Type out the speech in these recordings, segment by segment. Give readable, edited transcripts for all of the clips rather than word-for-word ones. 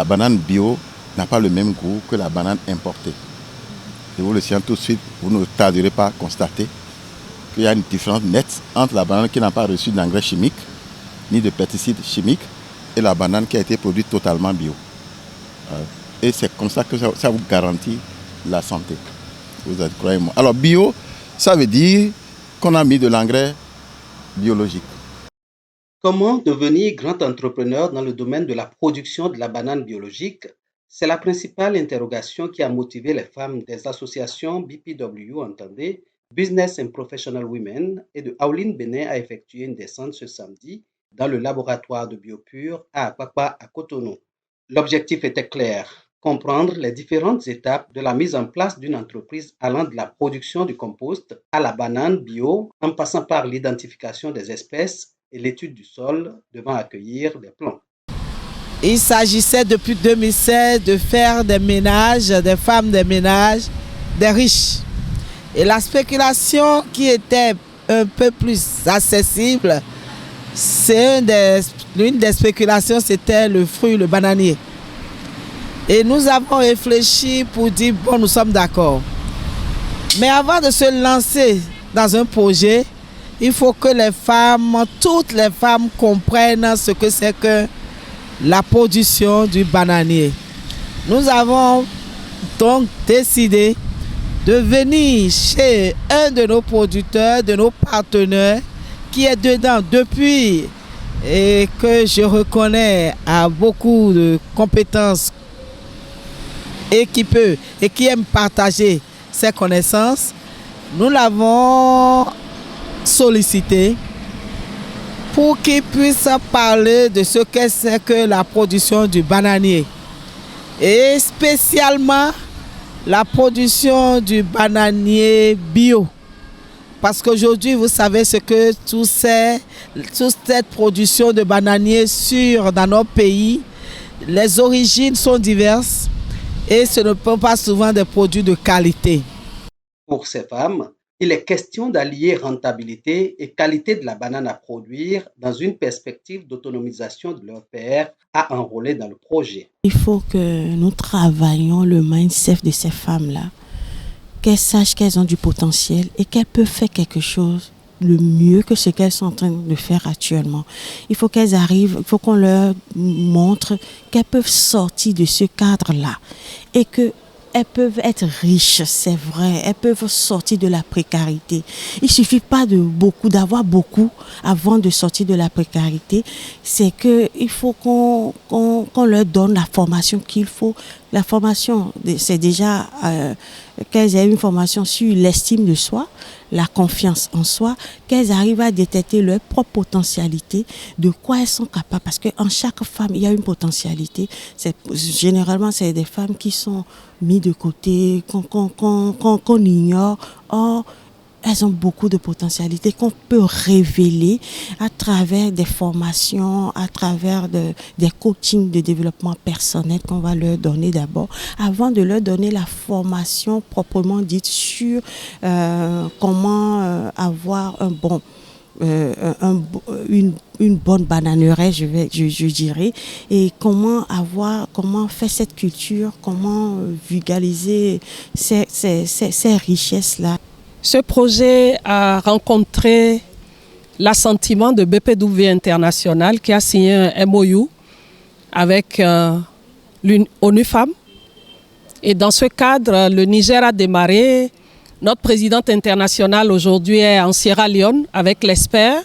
banane bio n'a pas le même goût que la banane importée. Et vous le savez tout de suite, vous ne tarderez pas à constater qu'il y a une différence nette entre la banane qui n'a pas reçu d'engrais chimiques ni de pesticides chimiques et la banane qui a été produite totalement bio. Et c'est comme ça que ça vous garantit la santé. Vous êtes, croyez-moi. Alors bio, ça veut dire qu'on a mis de l'engrais biologique. Comment devenir grand entrepreneur dans le domaine de la production de la banane biologique? C'est la principale interrogation qui a motivé les femmes des associations BPW, entendez, Business and Professional Women, et de Aoline Benin à effectuer une descente ce samedi dans le laboratoire de Biopure à Apapa à Cotonou. L'objectif était clair, comprendre les différentes étapes de la mise en place d'une entreprise allant de la production du compost à la banane bio, en passant par l'identification des espèces et l'étude du sol devant accueillir des plants. Il s'agissait depuis 2016 de faire des ménages, des femmes des ménages, des riches. Et la spéculation qui était un peu plus accessible, l'une des spéculations, c'était le fruit, le bananier. Et nous avons réfléchi pour dire, bon, nous sommes d'accord. Mais avant de se lancer dans un projet, il faut que les femmes, toutes les femmes comprennent ce que c'est que la production du bananier. Nous avons donc décidé de venir chez un de nos producteurs, de nos partenaires, qui est dedans depuis et que je reconnais a beaucoup de compétences et qui aime partager ses connaissances. Nous l'avons sollicité pour qu'il puisse parler de ce que c'est que la production du bananier et spécialement la production du bananier bio. Parce qu'aujourd'hui, vous savez ce que toute cette production de bananier dans nos pays, les origines sont diverses et ce ne sont pas souvent des produits de qualité. Pour ces femmes, il est question d'allier rentabilité et qualité de la banane à produire dans une perspective d'autonomisation de leur père à enrôler dans le projet. Il faut que nous travaillions le mindset de ces femmes-là, qu'elles sachent qu'elles ont du potentiel et qu'elles peuvent faire quelque chose le mieux que ce qu'elles sont en train de faire actuellement. Il faut qu'elles arrivent, il faut qu'on leur montre qu'elles peuvent sortir de ce cadre-là et que elles peuvent être riches, c'est vrai. Elles peuvent sortir de la précarité. Il ne suffit pas d'avoir beaucoup avant de sortir de la précarité. C'est qu'il faut qu'on leur donne la formation qu'il faut. La formation, c'est déjà qu'elles aient une formation sur l'estime de soi, la confiance en soi, qu'elles arrivent à détecter leur propre potentialité, de quoi elles sont capables. Parce qu'en chaque femme, il y a une potentialité. Généralement, c'est des femmes qui sont mises de côté, qu'on ignore. Or, elles ont beaucoup de potentialités qu'on peut révéler à travers des formations, à travers des coachings de développement personnel qu'on va leur donner d'abord, avant de leur donner la formation proprement dite sur comment avoir une bonne bananeraie, je dirais, et comment faire cette culture, comment vulgariser ces richesses-là. Ce projet a rencontré l'assentiment de BPW International qui a signé un MOU avec l'ONU Femmes. Et dans ce cadre, le Niger a démarré. Notre présidente internationale aujourd'hui est en Sierra Leone avec l'ESPER.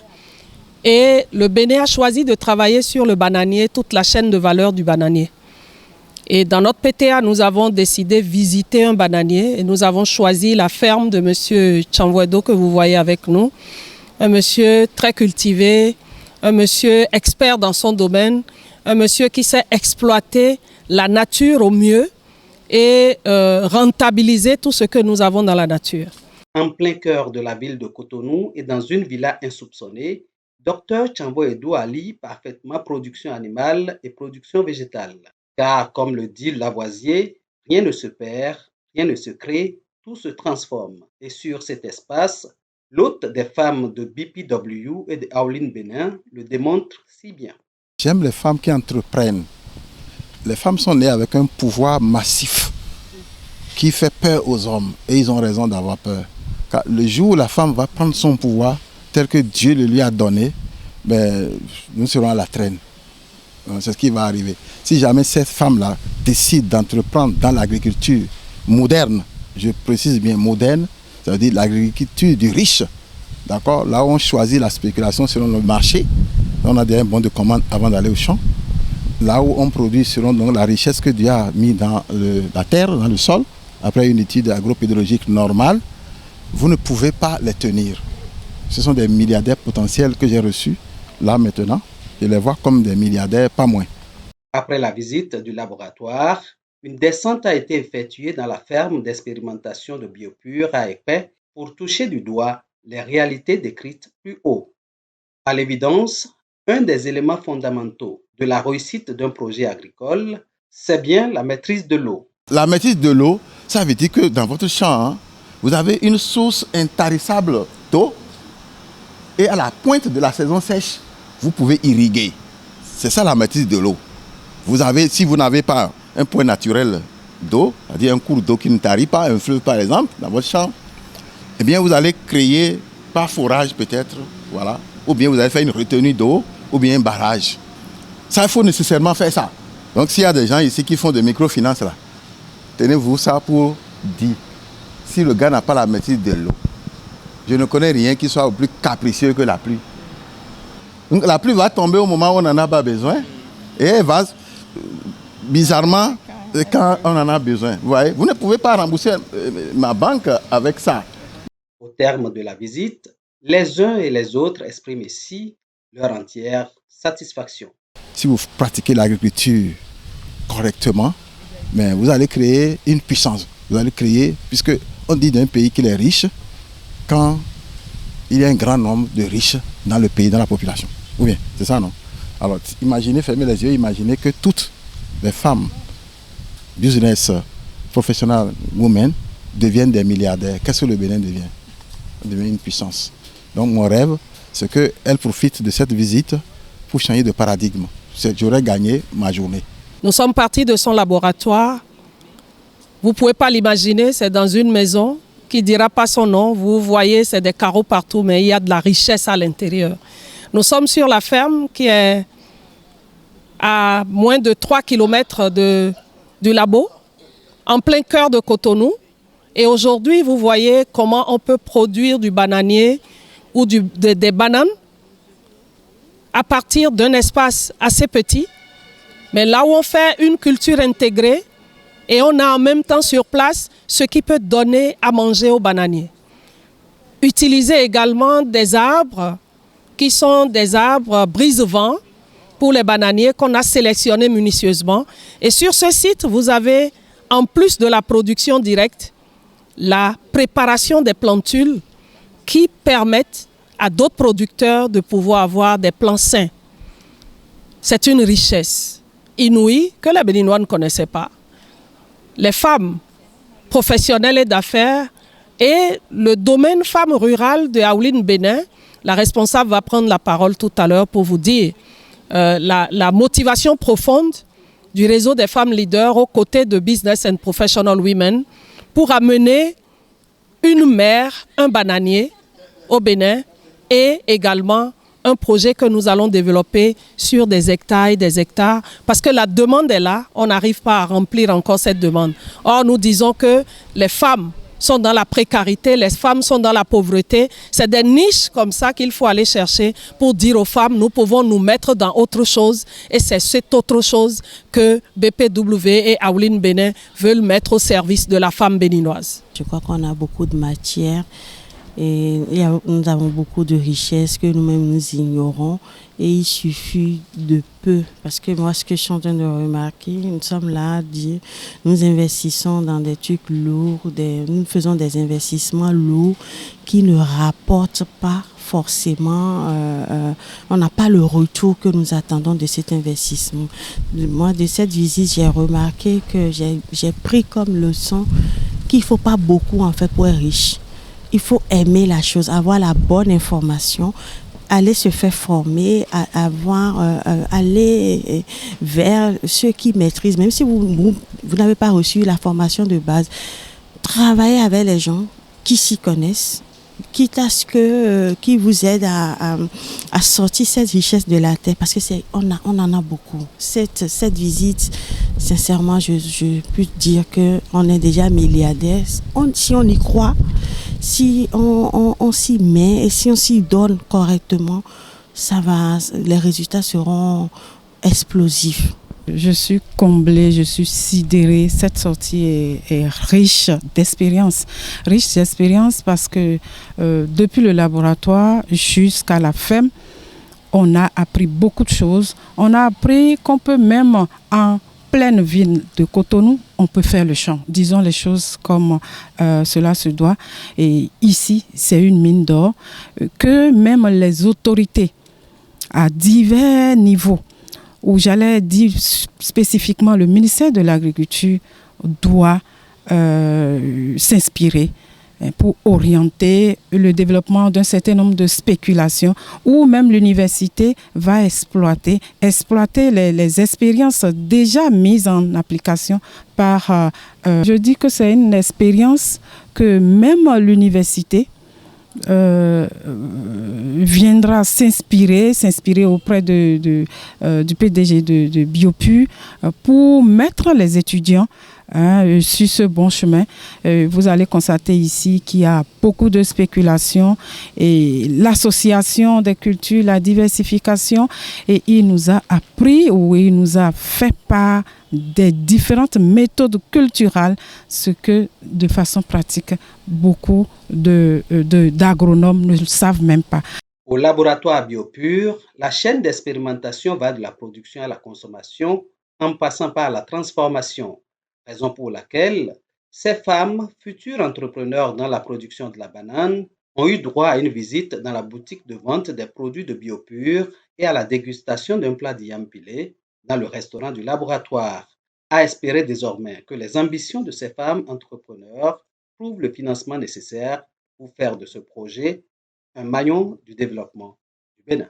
Et le Bénin a choisi de travailler sur le bananier, toute la chaîne de valeur du bananier. Et dans notre PTA, nous avons décidé de visiter un bananier et nous avons choisi la ferme de M. Chamwedo que vous voyez avec nous. Un monsieur très cultivé, un monsieur expert dans son domaine, un monsieur qui sait exploiter la nature au mieux et rentabiliser tout ce que nous avons dans la nature. En plein cœur de la ville de Cotonou et dans une villa insoupçonnée, Dr Chamwedo allie parfaitement production animale et production végétale. Car, comme le dit Lavoisier, rien ne se perd, rien ne se crée, tout se transforme. Et sur cet espace, l'hôte des femmes de BPW et de Aoline Benin le démontre si bien. J'aime les femmes qui entreprennent, les femmes sont nées avec un pouvoir massif qui fait peur aux hommes. Et ils ont raison d'avoir peur. Car le jour où la femme va prendre son pouvoir tel que Dieu le lui a donné, ben, nous serons à la traîne. C'est ce qui va arriver. Si jamais cette femme-là décide d'entreprendre dans l'agriculture moderne, je précise bien moderne, ça veut dire l'agriculture du riche, d'accord, là où on choisit la spéculation selon le marché, on a des bons de commande avant d'aller au champ, là où on produit selon donc, la richesse que Dieu a mis dans la terre, dans le sol, après une étude agro-pédologique normale, vous ne pouvez pas les tenir. Ce sont des milliardaires potentiels que j'ai reçus, là maintenant, je les vois comme des milliardaires, pas moins. Après la visite du laboratoire, une descente a été effectuée dans la ferme d'expérimentation de Biopure à Épais pour toucher du doigt les réalités décrites plus haut. À l'évidence, un des éléments fondamentaux de la réussite d'un projet agricole, c'est bien la maîtrise de l'eau. La maîtrise de l'eau, ça veut dire que dans votre champ, vous avez une source intarissable d'eau et à la pointe de la saison sèche, vous pouvez irriguer. C'est ça la maîtrise de l'eau. Si vous n'avez pas un point naturel d'eau, c'est-à-dire un cours d'eau qui ne tarit pas, un fleuve par exemple, dans votre champ, eh bien vous allez créer par forage peut-être, voilà, ou bien vous allez faire une retenue d'eau, ou bien un barrage. Ça, il faut nécessairement faire ça. Donc s'il y a des gens ici qui font de microfinance là, tenez-vous ça pour dire, si le gars n'a pas la maîtrise de l'eau, je ne connais rien qui soit plus capricieux que la pluie. Donc la pluie va tomber au moment où on n'en a pas besoin, et elle va, bizarrement, quand on en a besoin. Vous voyez, vous ne pouvez pas rembourser ma banque avec ça. Au terme de la visite, les uns et les autres expriment ici leur entière satisfaction. Si vous pratiquez l'agriculture correctement, mais vous allez créer une puissance. Vous allez créer, puisque on dit d'un pays qu'il est riche, quand il y a un grand nombre de riches dans le pays, dans la population. Ou bien, c'est ça, non? Alors, imaginez, fermez les yeux, imaginez que toutes les femmes business professionnelles women deviennent des milliardaires. Qu'est-ce que le Bénin devient? On devient une puissance. Donc mon rêve, c'est qu'elle profite de cette visite pour changer de paradigme. J'aurais gagné ma journée. Nous sommes partis de son laboratoire. Vous ne pouvez pas l'imaginer, c'est dans une maison qui ne dira pas son nom. Vous voyez, c'est des carreaux partout, mais il y a de la richesse à l'intérieur. Nous sommes sur la ferme qui est à moins de 3 km du labo, en plein cœur de Cotonou. Et aujourd'hui, vous voyez comment on peut produire du bananier ou des bananes à partir d'un espace assez petit. Mais là où on fait une culture intégrée et on a en même temps sur place ce qui peut donner à manger aux bananiers. Utiliser également des arbres qui sont des arbres brise-vent pour les bananiers qu'on a sélectionnés minutieusement. Et sur ce site, vous avez, en plus de la production directe, la préparation des plantules qui permettent à d'autres producteurs de pouvoir avoir des plants sains. C'est une richesse inouïe que les Béninois ne connaissaient pas. Les femmes professionnelles et d'affaires et le domaine femmes rurales de Aouline Bénin, la responsable va prendre la parole tout à l'heure pour vous dire la motivation profonde du réseau des femmes leaders aux côtés de Business and Professional Women pour amener une mère, un bananier au Bénin et également un projet que nous allons développer sur des hectares parce que la demande est là, on n'arrive pas à remplir encore cette demande. Or, nous disons que les femmes sont dans la précarité, les femmes sont dans la pauvreté. C'est des niches comme ça qu'il faut aller chercher pour dire aux femmes, nous pouvons nous mettre dans autre chose. Et c'est cette autre chose que BPW et Aouline Bénin veulent mettre au service de la femme béninoise. Je crois qu'on a beaucoup de matière et nous avons beaucoup de richesses que nous-mêmes nous ignorons. Et il suffit de peu. Parce que moi, ce que je suis en train de remarquer, nous sommes là à dire, nous investissons dans des trucs lourds, nous faisons des investissements lourds qui ne rapportent pas forcément, on n'a pas le retour que nous attendons de cet investissement. Moi, de cette visite, j'ai remarqué que j'ai pris comme leçon qu'il ne faut pas beaucoup en fait pour être riche. Il faut aimer la chose, avoir la bonne information, aller se faire former, aller vers ceux qui maîtrisent, même si vous n'avez pas reçu la formation de base, travailler avec les gens qui s'y connaissent, quitte à ce que qui vous aident à sortir cette richesse de la terre, parce que on en a beaucoup. Cette visite, sincèrement, je peux dire que on est déjà milliardaires. Si on y croit, si on s'y met et si on s'y donne correctement, les résultats seront explosifs. Je suis comblée, je suis sidérée. Cette sortie est riche d'expérience. Riche d'expérience parce que depuis le laboratoire jusqu'à la ferme, on a appris beaucoup de choses. On a appris qu'on peut même en pleine ville de Cotonou, on peut faire le champ. Disons les choses comme cela se doit. Et ici, c'est une mine d'or que même les autorités à divers niveaux, où j'allais dire spécifiquement le ministère de l'Agriculture doit s'inspirer pour orienter le développement d'un certain nombre de spéculations, ou même l'université va exploiter les expériences déjà mises en application par... je dis que c'est une expérience que même l'université viendra s'inspirer auprès du PDG de Biopu pour mettre les étudiants sur ce bon chemin. Vous allez constater ici qu'il y a beaucoup de spéculation et l'association des cultures, la diversification, et il nous a appris ou il nous a fait part des différentes méthodes culturelles, ce que de façon pratique beaucoup d'agronomes ne le savent même pas. Au laboratoire Biopur, la chaîne d'expérimentation va de la production à la consommation en passant par la transformation, raison pour laquelle ces femmes, futures entrepreneurs dans la production de la banane, ont eu droit à une visite dans la boutique de vente des produits de Biopur et à la dégustation d'un plat d'yam pilé dans le restaurant du laboratoire. À espérer désormais que les ambitions de ces femmes entrepreneurs trouvent le financement nécessaire pour faire de ce projet un maillon du développement du Bénin.